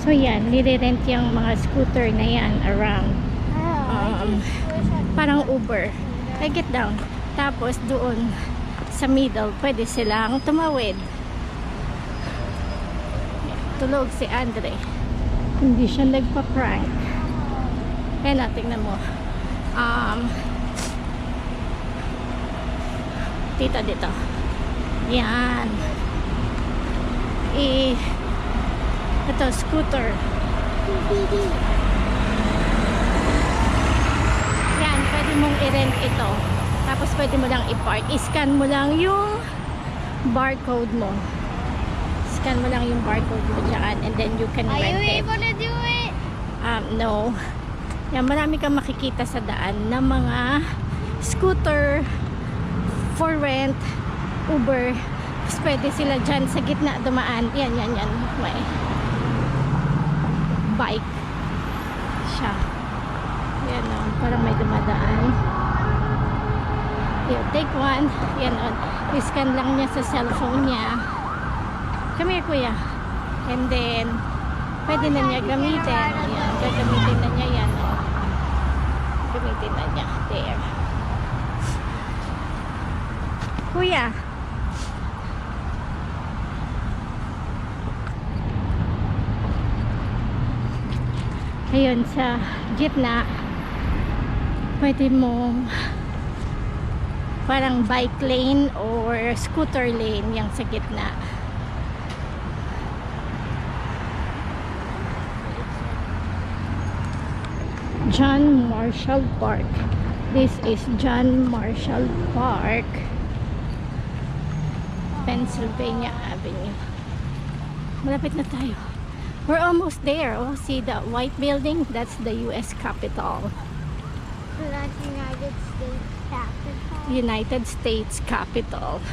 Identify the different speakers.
Speaker 1: So yan, nire-rent yung mga scooter na yan around. Parang Uber. I get down. Tapos doon sa middle, pwede silang tumawid. Tulog si Andre. Hindi siya nagpa-prank. Kaya natingnan mo. Dito. Yan. Ito, scooter. Yan, pwede mong i-rent ito. Tapos pwede mo lang i-park. I-scan mo lang yung barcode mo. Scan mo lang yung barcode mo dyan. And then you can rent it.
Speaker 2: Are you able to do it?
Speaker 1: No. Yan, marami kang makikita sa daan na mga scooter for rent, Uber. Tapos pwede sila dyan sa gitna dumaan. Yan. May bike siya. Yan o. Parang may dumadaan. You take one. Yan o. I-scan lang niya sa cellphone niya. Come here, kuya. And then, pwede na niya gamitin. Yan. Gagamitin na niya yan o. Gamitin na niya. There. Kuya. Ayun, sa gitna pwede mong parang bike lane or scooter lane yung sa gitna. John Marshall Park. This is John Marshall Park, Pennsylvania Avenue. Malapit na tayo. We're almost there. Oh, see the white building? That's the US Capitol.
Speaker 2: So that's United States Capitol.
Speaker 1: United States Capitol.